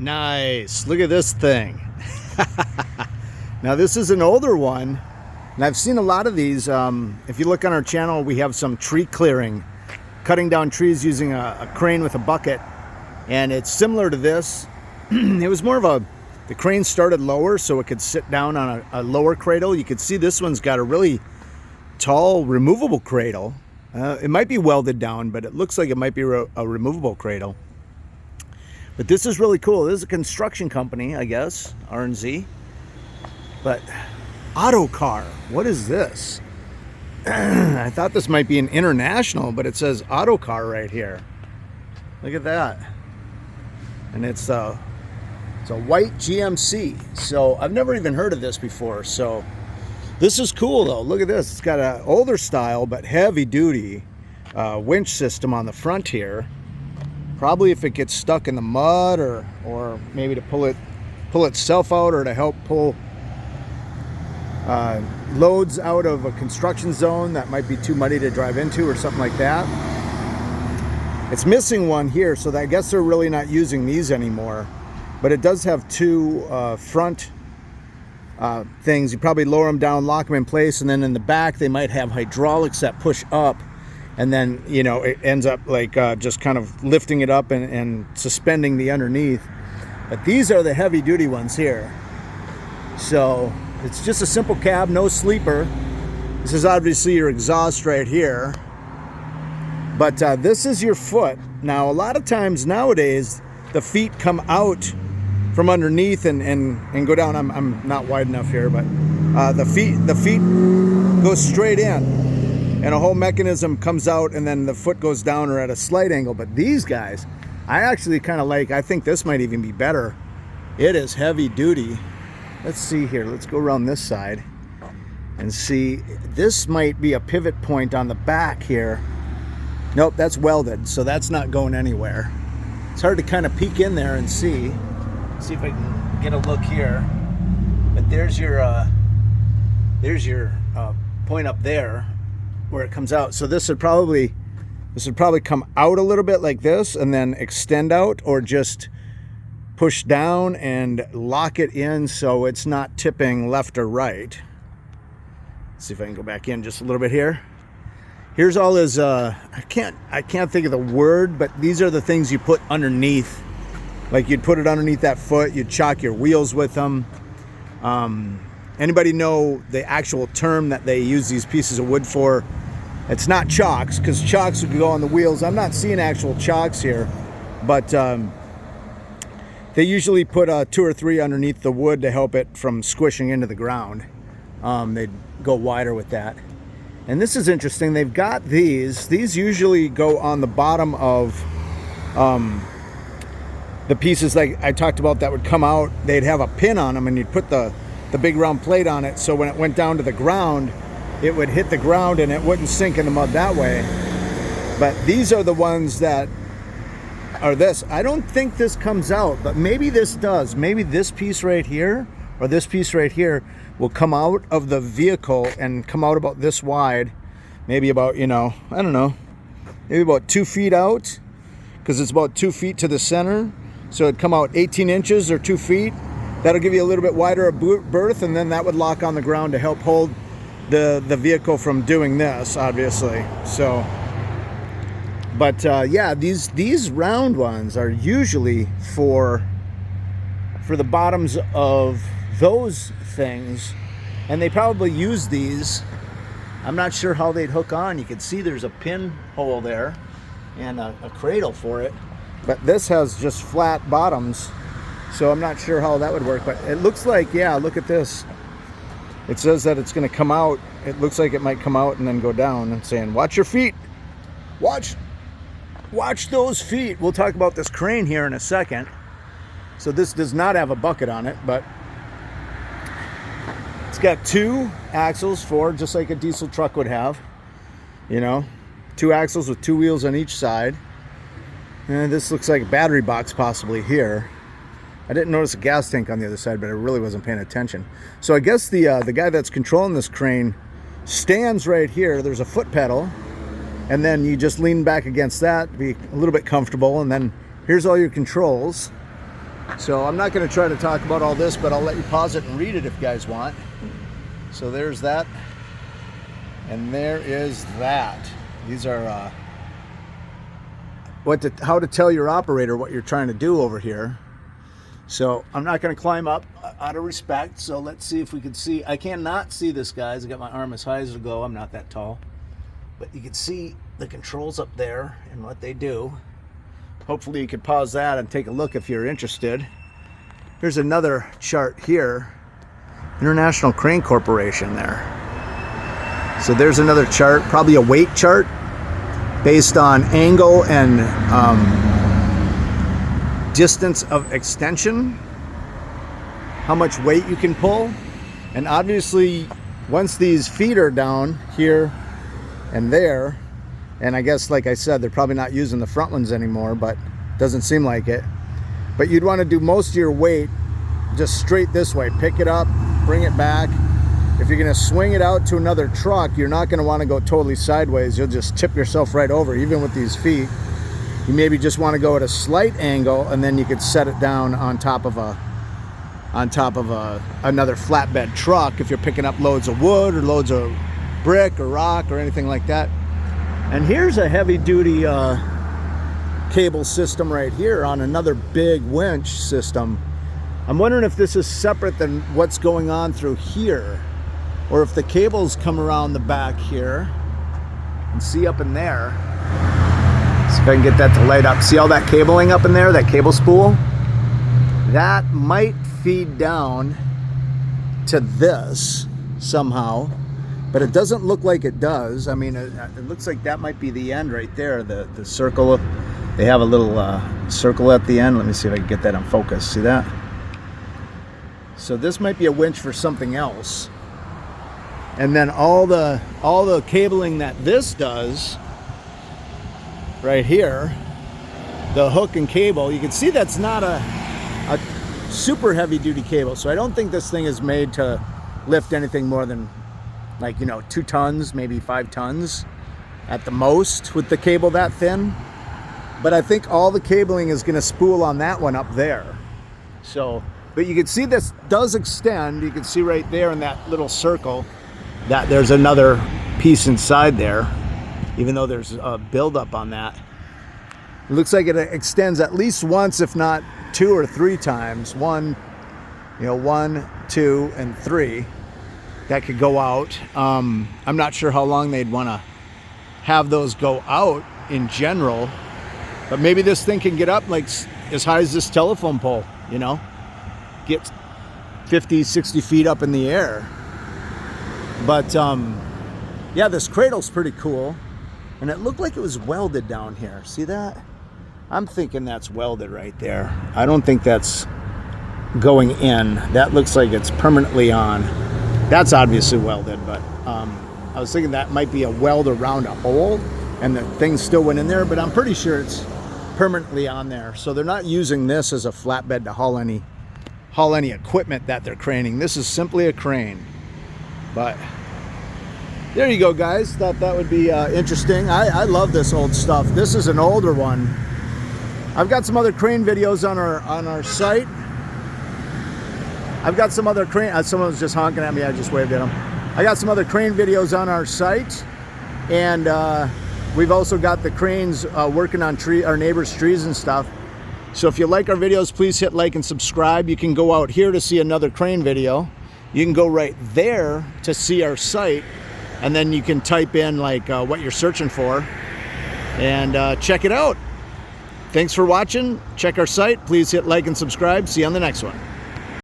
Nice. Look at this thing. Now this is an older one, and I've seen a lot of these. If you look on our channel, we have some tree clearing, cutting down trees using a crane with a bucket, and it's similar to this. It was more of the crane started lower so it could sit down on a lower cradle. You could see this one's got a really tall removable cradle. It might be welded down, but it looks like it might be a removable cradle. But this is really cool. This is a construction company, I guess, R&Z. But auto car, what is this? I thought this might be an international, but it says auto car right here. Look at that. And it's a white GMC. So I've never even heard of this before. So this is cool though. Look at this. It's got an older style but heavy duty winch system on the front here. Probably if it gets stuck in the mud or maybe to pull itself out, or to help pull loads out of a construction zone that might be too muddy to drive into or something like that. It's missing one here, so I guess they're really not using these anymore. But it does have two front things. You probably lower them down, lock them in place, and then in the back they might have hydraulics that push up, and then, you know, it ends up like just kind of lifting it up and suspending the underneath. But these are the heavy duty ones here. So it's just a simple cab, no sleeper. This is obviously your exhaust right here. But this is your foot. Now, a lot of times nowadays, the feet come out from underneath and go down. I'm not wide enough here, but the feet go straight in, and a whole mechanism comes out, and then the foot goes down or at a slight angle. But these guys, I actually kind of like. I think this might even be better. It is heavy duty. Let's see here. Let's go around this side and see. This might be a pivot point on the back here. Nope, that's welded, so that's not going anywhere. It's hard to kind of peek in there and see. See if I can get a look here. But there's your point up there where it comes out. So this would probably come out a little bit like this and then extend out, or just push down and lock it in so it's not tipping left or right. Let's see if I can go back in just a little bit here. Here's all his I can't think of the word, but these are the things you put underneath. Like you'd put it underneath that foot, you'd chock your wheels with them. Anybody know the actual term that they use these pieces of wood for? It's not chocks, because chocks would go on the wheels. I'm not seeing actual chocks here, but they usually put 2 or 3 underneath the wood to help it from squishing into the ground. They'd go wider with that. And this is interesting. They've got these usually go on the bottom of the pieces like I talked about that would come out. They'd have a pin on them, and you'd put the big round plate on it, so when it went down to the ground, it would hit the ground and it wouldn't sink in the mud that way. But these are the ones that are this. I don't think this comes out, but maybe this does. Maybe this piece right here or this piece right here will come out of the vehicle and come out about this wide. Maybe about, you know, I don't know, maybe about 2 feet out, because it's about 2 feet to the center. So it'd come out 18 inches or 2 feet. That'll give you a little bit wider a berth, and then that would lock on the ground to help hold the vehicle from doing this, obviously. So, but yeah, these round ones are usually for the bottoms of those things, and they probably use these. I'm not sure how they'd hook on. You can see there's a pinhole there and a cradle for it, but this has just flat bottoms, so I'm not sure how that would work. But it looks like, yeah, look at this. It says that it's going to come out. It looks like it might come out and then go down, and saying, watch your feet. Watch those feet. We'll talk about this crane here in a second. So this does not have a bucket on it, but it's got 2 axles for, just like a diesel truck would have. You know, 2 axles with 2 wheels on each side. And this looks like a battery box possibly here. I didn't notice a gas tank on the other side, but I really wasn't paying attention. So I guess the guy that's controlling this crane stands right here. There's a foot pedal, and then you just lean back against that to be a little bit comfortable, and then here's all your controls. So I'm not going to try to talk about all this, but I'll let you pause it and read it if you guys want. So there's that. And there is that. These are how to tell your operator what you're trying to do over here. So I'm not going to climb up out of respect. So let's see if we can see. I cannot see this, guys. I got my arm as high as it'll go. I'm not that tall. But you can see the controls up there and what they do. Hopefully you could pause that and take a look if you're interested. Here's another chart here. International Crane Corporation there. So there's another chart, probably a weight chart based on angle and distance of extension, how much weight you can pull. And obviously once these feet are down here and there, and I guess like I said, they're probably not using the front ones anymore, but doesn't seem like it. But you'd want to do most of your weight just straight this way. Pick it up, bring it back. If you're going to swing it out to another truck, you're not going to want to go totally sideways. You'll just tip yourself right over, even with these feet. You maybe just want to go at a slight angle, and then you could set it down on top of another flatbed truck if you're picking up loads of wood or loads of brick or rock or anything like that. And here's a heavy-duty cable system right here on another big winch system. I'm wondering if this is separate than what's going on through here, or if the cables come around the back here and see up in there. See if I can get that to light up. See all that cabling up in there, that cable spool? That might feed down to this somehow, but it doesn't look like it does. I mean, it looks like that might be the end right there, the circle. They have a little circle at the end. Let me see if I can get that on focus. See that? So this might be a winch for something else. And then all the cabling that this does right here, the hook and cable, you can see that's not a super heavy duty cable. So I don't think this thing is made to lift anything more than, like, 2 tons, maybe 5 tons at the most with the cable that thin. But I think all the cabling is going to spool on that one up there. So, but you can see this does extend. You can see right there in that little circle that there's another piece inside there, even though there's a buildup on that. It looks like it extends at least once, if not 2 or 3 times. 1, 2, and 3. That could go out. I'm not sure how long they'd want to have those go out in general, but maybe this thing can get up like as high as this telephone pole, get 50, 60 feet up in the air. But yeah, this cradle's pretty cool, and it looked like it was welded down here. See that? I'm thinking that's welded right there. I don't think that's going in. That looks like it's permanently on. That's obviously welded, but I was thinking that might be a weld around a hole and the thing still went in there, but I'm pretty sure it's permanently on there. So they're not using this as a flatbed to haul any equipment that they're craning. This is simply a crane. But there you go, guys. Thought that would be interesting. I love this old stuff. This is an older one. I've got some other crane videos on our site. I've got some other crane. Someone was just honking at me. I just waved at them. I got some other crane videos on our site, and we've also got the cranes working on our neighbors' trees and stuff. So if you like our videos, please hit like and subscribe. You can go out here to see another crane video. You can go right there to see our site, and then you can type in like what you're searching for and check it out. Thanks for watching. Check our site. Please hit like and subscribe. See you on the next one.